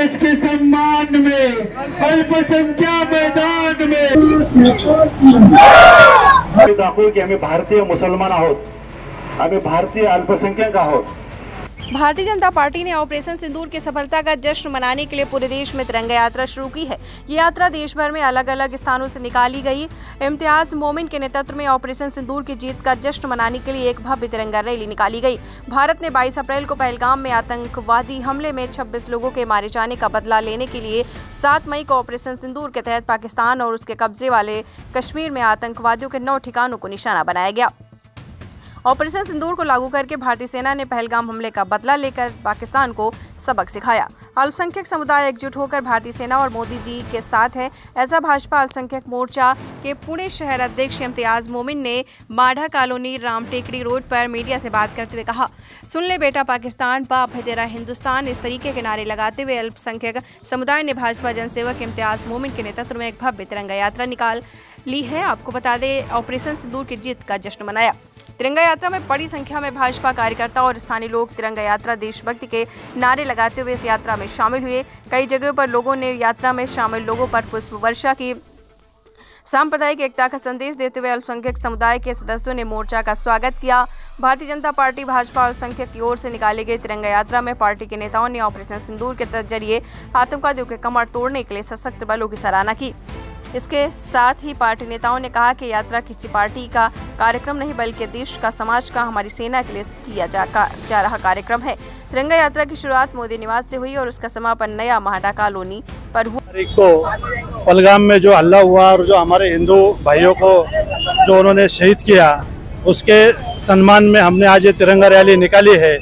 देश के सम्मान में, अल्पसंख्यक मैदान में दाखवू की आम्ही भारतीय मुसलमान आहोत, आम्ही भारतीय अल्पसंख्यक आहोत। भारतीय जनता पार्टी ने ऑपरेशन सिंदूर की सफलता का जश्न मनाने के लिए पूरे देश में तिरंगा यात्रा शुरू की है। ये यात्रा देश भर में अलग अलग स्थानों से निकाली गई। इम्तियाज मोमिन के नेतृत्व में ऑपरेशन सिंदूर की जीत का जश्न मनाने के लिए एक भव्य तिरंगा रैली निकाली गई। भारत ने 22 अप्रैल को पहलगाम में आतंकवादी हमले में 26 लोगों के मारे जाने का बदला लेने के लिए 7 मई को ऑपरेशन सिंदूर के तहत पाकिस्तान और उसके कब्जे वाले कश्मीर में आतंकवादियों के 9 ठिकानों को निशाना बनाया गया। ऑपरेशन सिंदूर को लागू करके भारतीय सेना ने पहलगाम हमले का बदला लेकर पाकिस्तान को सबक सिखाया। अल्पसंख्यक समुदाय एकजुट होकर भारतीय सेना और मोदी जी के साथ है, ऐसा भाजपा अल्पसंख्यक मोर्चा के पुणे शहर अध्यक्ष इम्तियाज मोमिन ने माढ़ा कॉलोनी रामटेकड़ी रोड पर मीडिया से बात करते हुए कहा, सुन ले बेटा पाकिस्तान, बाप है तेरा हिंदुस्तान। इस तरीके के नारे लगाते हुए अल्पसंख्यक समुदाय ने भाजपा जनसेवक इम्तियाज मोमिन के नेतृत्व में एक भव्य तिरंगा यात्रा निकाल ली है। आपको बता दें, ऑपरेशन सिंदूर की जीत का जश्न मनाया। तिरंगा यात्रा में बड़ी संख्या में भाजपा कार्यकर्ता और स्थानीय लोग तिरंगा यात्रा देशभक्ति के नारे लगाते हुए इस यात्रा में शामिल हुए। कई जगहों पर लोगों ने यात्रा में शामिल लोगों पर पुष्प वर्षा की। सांप्रदायिक एकता का संदेश देते हुए अल्पसंख्यक समुदाय के सदस्यों ने मोर्चा का स्वागत किया। भारतीय जनता पार्टी भाजपा अल्पसंख्यक की ओर से निकाली गई तिरंगा यात्रा में पार्टी के नेताओं ने ऑपरेशन सिंदूर के जरिए आतंकवादियों के कमर तोड़ने के लिए सशस्त्र बलों की सराहना की। इसके साथ ही पार्टी नेताओं ने कहा कि यात्रा किसी पार्टी का कार्यक्रम नहीं बल्कि देश का, समाज का, हमारी सेना के लिए किया जा रहा कार्यक्रम है। तिरंगा यात्रा की शुरुआत मोदी निवास से हुई और उसका समापन नया माढ़ा कॉलोनी पर हुआ। को पहलगाम में जो हल्ला हुआ और जो हमारे हिंदू भाइयों को जो उन्होंने शहीद किया, उसके सम्मान में हमने आज ये तिरंगा रैली निकाली है।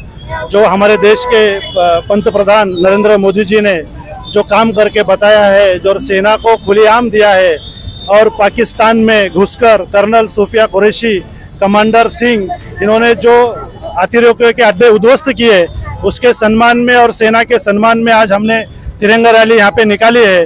जो हमारे देश के पंत प्रधान नरेंद्र मोदी जी ने जो काम करके बताया है, जो सेना को खुलेआम दिया है और पाकिस्तान में घुसकर कर्नल सूफिया कुरैशी, कमांडर सिंह, इन्होंने जो आतंकियों के अड्डे उद्ध्वस्त किए, उसके सम्मान में और सेना के सम्मान में आज हमने तिरंगा रैली यहाँ पे निकाली है।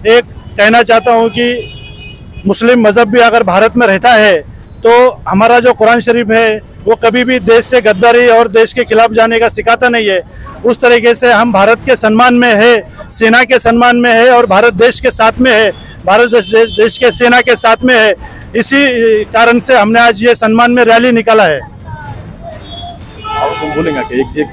एक कहना चाहता हूँ कि मुस्लिम मजहब भी अगर भारत में रहता है तो हमारा जो कुरान शरीफ है वो कभी भी देश से गद्दारी और देश के खिलाफ जाने का सिखाता नहीं है। उस तरीके से हम भारत के सम्मान में है, सेना के सम्मान में है और भारत देश के साथ में है, भारत देश के सेना के साथ में है। इसी कारण से हमने आज ये सम्मान में रैली निकाला है। बोलेंगे कि एक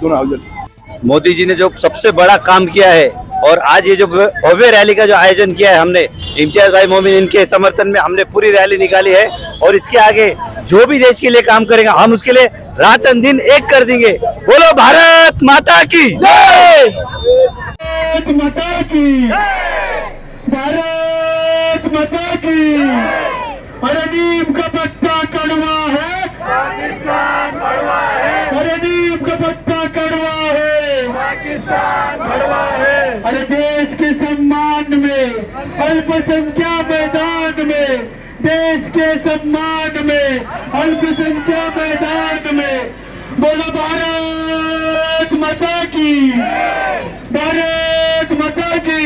मोदी जी ने जो सबसे बड़ा काम किया है और आज ये जो भव्य रैली का जो आयोजन किया है हमने, इम्तियाज भाई मोमिन, इनके समर्थन में हमने पूरी रैली निकाली है और इसके आगे जो भी देश के लिए काम करेगा हम उसके लिए रात दिन एक कर देंगे। बोलो भारत माता की जय, भारत माता की, भारत माता की। अरे नीम का पत्ता कड़वा है, पाकिस्तान कड़वा है। अरे नीम का पत्ता कड़वा है, पाकिस्तान कड़वा है। अरे देश के सम्मान में, अल्पसंख्यक मैदान में, देश के सम्मान में, अल्पसंख्यक मैदान में। बोलो भारत माता की, भारत माता की।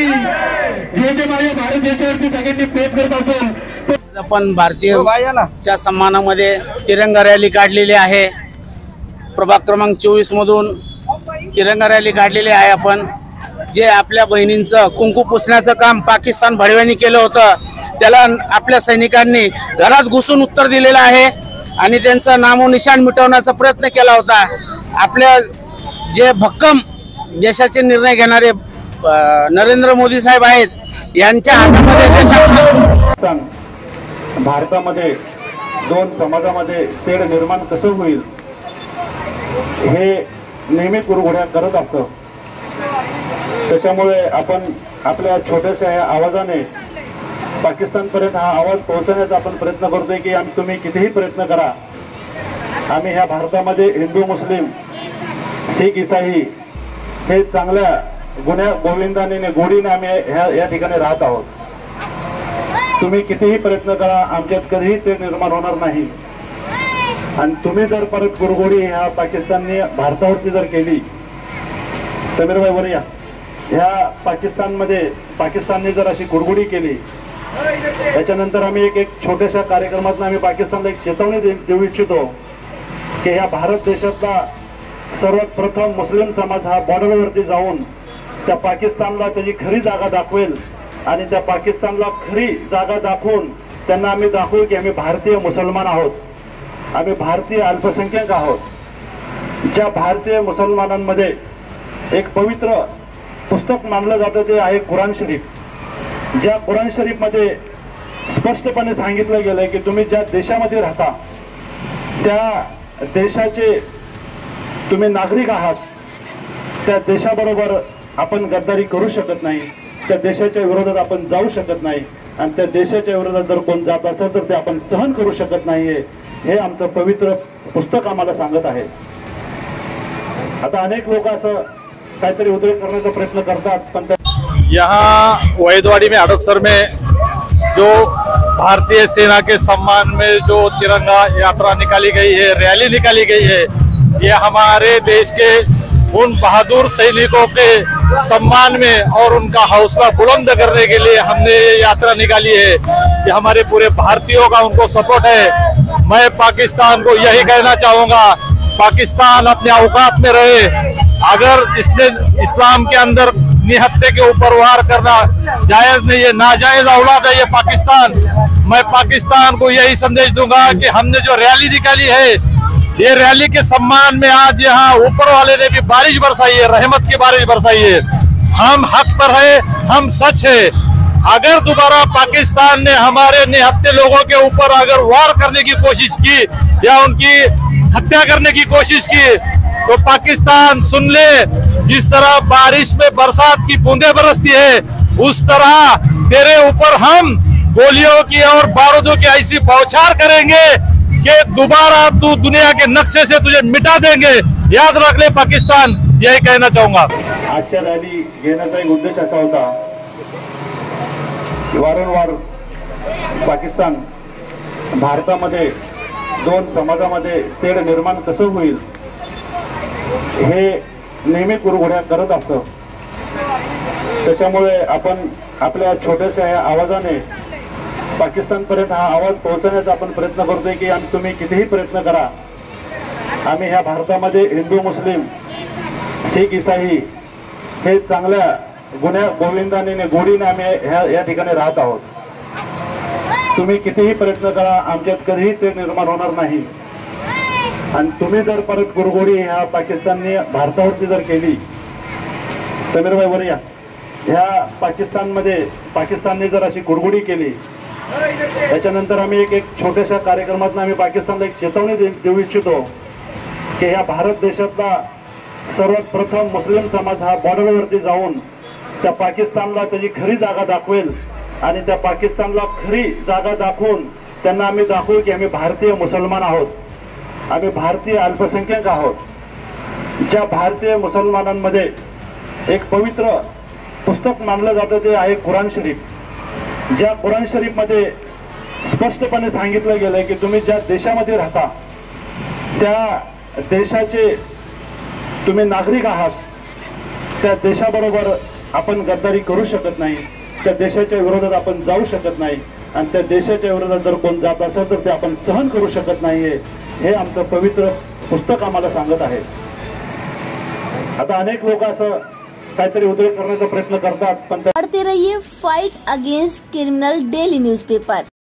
जे माझ्या भारत देशावरती सगळ्यांनी प्रेम करत असेल तर आपण भारतीयच्या सन्मानामध्ये तिरंगा रॅली काढलेली आहे। प्रभाग क्रमांक 24 मधून तिरंगा रॅली काढलेली आहे आपण। जे आपल्या बहिणींचं कुंकू पुसण्याचं काम पाकिस्तान भडव्यांनी केलं होतं, त्याला आपल्या सैनिकांनी घरात घुसून उत्तर दिलेलं आहे आणि त्यांचं नामोनिशाण मिटवण्याचा प्रयत्न केला होता। आपल्या जे भक्कम देशाचे निर्णय घेणारे नरेंद्र मोदी साहेब आहेत, यांच्या हातामध्ये भारतामध्ये दोन समाजामध्ये तेढ निर्माण कसं होईल हे नेहमी कुरघोड्या करत असतं। त्याच्यामुळे आपण आपल्या छोट्याशा आवाजाने पाकिस्तानपर्यंत हा आवाज पोहोचवण्याचा आपण प्रयत्न करतोय की तुम्ही कितीही प्रयत्न करा, आम्ही ह्या भारतामध्ये हिंदू, मुस्लिम, शीख, ईसाई हे चांगल्या गुण्या गोविंदाने गोडीने आम्ही या ठिकाणी राहत आहोत। तुम्ही कितीही प्रयत्न करा, आमच्यात कधीही ते निर्माण होणार नाही। आणि तुम्ही जर परत कुरघोडी ह्या पाकिस्तानने भारतावरती जर केली, समीर भाई वर या, ह्या पाकिस्तानने जर अशी कुरघोडी केली, त्याच्यानंतर आम्ही एक छोट्याशा कार्यक्रमातून आम्ही पाकिस्तानला एक चेतावणी देऊ इच्छितो की ह्या भारत देशातला सर्वात प्रथम मुस्लिम समाज हा बॉर्डरवरती जाऊन त्या पाकिस्तानला त्याची खरी जागा दाखवेल आणि त्या पाकिस्तानला खरी जागा दाखवून त्यांना आम्ही दाखवू की आम्ही भारतीय मुसलमान आहोत, आम्ही भारतीय अल्पसंख्याक आहोत. ज्या भारतीय मुसलमानांमध्ये एक पवित्र पुस्तक मानलं जातं ते आहे कुराण शरीफ. ज्या कुराण शरीफमध्ये स्पष्टपणे सांगितलं गेलंय की तुम्ही ज्या देशामध्ये राहता त्या देशाचे तुम्ही नागरिक आहात. त्या देशाबरोबर आपण गद्दारी करू शकत नाही, त्या देशाच्या विरोधात आपण जाऊ शकत नाही आणि त्या देशाच्या विरोधात जर कोण जात असेल तर ते आपण सहन करू शकत नाहीये. हे आमचं पवित्र पुस्तक आम्हाला सांगत आहे. आता अनेक लोक असं काहीतरी उद्रेक करण्याचा प्रयत्न करतात, पण यहाँ वैदवाड़ी में हड़पसर में जो भारतीय सेना के सम्मान में जो तिरंगा यात्रा निकाली गई है, रैली निकाली गई है, ये हमारे देश के उन बहादुर सैनिकों के सम्मान में और उनका हौसला बुलंद करने के लिए हमने ये यात्रा निकाली है. ये हमारे पूरे भारतीयों का उनको सपोर्ट है. मैं पाकिस्तान को यही कहना चाहूंगा, पाकिस्तान अपने औकात में रहे. अगर इसने इस्लाम के अंदर निहत्ते के ऊपर वार करना जायज नहीं है, नाजायज औलाद है ये पाकिस्तान. मैं पाकिस्तान को यही संदेश दूंगा कि हमने जो रैली निकाली है, ये रैली के सम्मान में आज यहाँ ऊपर वाले ने भी बारिश बरसाई है, रहमत की बारिश बरसाई है. हम हक पर है, हम सच है. अगर दोबारा पाकिस्तान ने हमारे निहत्ते लोगों के ऊपर अगर वार करने की कोशिश की या उनकी हत्या करने की कोशिश की तो पाकिस्तान सुन ले, जिस तरह बारिश में बरसात की बूंदें बरसती है उस तरह तेरे ऊपर हम गोलियों की और बारूदों की ऐसी बौछार करेंगे कि दोबारा तू दुनिया के नक्शे से तुझे मिटा देंगे. याद रख ले पाकिस्तान, यही कहना चाहूंगा. आजच्या रॅली घेण्याचा एक उद्देश असा होता की वारंवार पाकिस्तान भारतामध्ये दोन समाजामध्ये तेढ निर्माण कसं होईल हे नेहमी कुरघोड्या करत असतं. त्याच्यामुळे आपण आपल्या छोट्याशा या आवाजाने पाकिस्तानपर्यंत हा आवाज पोहोचवण्याचा आपण प्रयत्न करतोय की तुम्ही कितीही प्रयत्न करा, आम्ही ह्या भारतामध्ये हिंदू मुस्लिम शीख इसाई हे चांगल्या गोविंदाने गोडीने आम्ही या ठिकाणी राहत आहोत. तुम्ही कितीही प्रयत्न करा, आमच्यात कधीही ते निर्माण होणार नाही. आणि तुम्ही जर परत गुरगोडी ह्या पाकिस्तानने भारतावरती जर केली, समीरभाई वर या, ह्या पाकिस्तानने जर अशी गुरगुडी केली, त्याच्यानंतर आम्ही एक छोट्याशा कार्यक्रमात आम्ही पाकिस्तानला एक चेतावणी देऊ इच्छितो की ह्या भारत देशातला सर्वात प्रथम मुस्लिम समाज हा बॉर्डरवरती जाऊन त्या पाकिस्तानला त्याची खरी जागा दाखवेल आणि त्या पाकिस्तानला खरी जागा दाखवून त्यांना आम्ही दाखवू की आम्ही भारतीय मुसलमान आहोत, आम्ही भारतीय अल्पसंख्याक आहोत. ज्या भारतीय मुसलमानांमध्ये एक पवित्र पुस्तक मानलं जातं ते आहे कुराण शरीफ. ज्या कुराण शरीफमध्ये स्पष्टपणे सांगितलं गेलंय की तुम्ही ज्या देशामध्ये राहता त्या देशाचे तुम्ही नागरिक आहात, त्या देशाबरोबर आपण गद्दारी करू शकत नाही, त्या देशाच्या विरोधात आपण जाऊ शकत नाही आणि त्या देशाच्या विरोधात जर कोण जात असेल तर ते आपण सहन करू शकत नाहीये. हे आमचं पवित्र पुस्तक आम्हाला सांगत आहे. आता अनेक लोक असं काहीतरी उद्रेक करण्याचा प्रयत्न करतात, पण पढ़ते रहिए fight against criminal daily newspaper.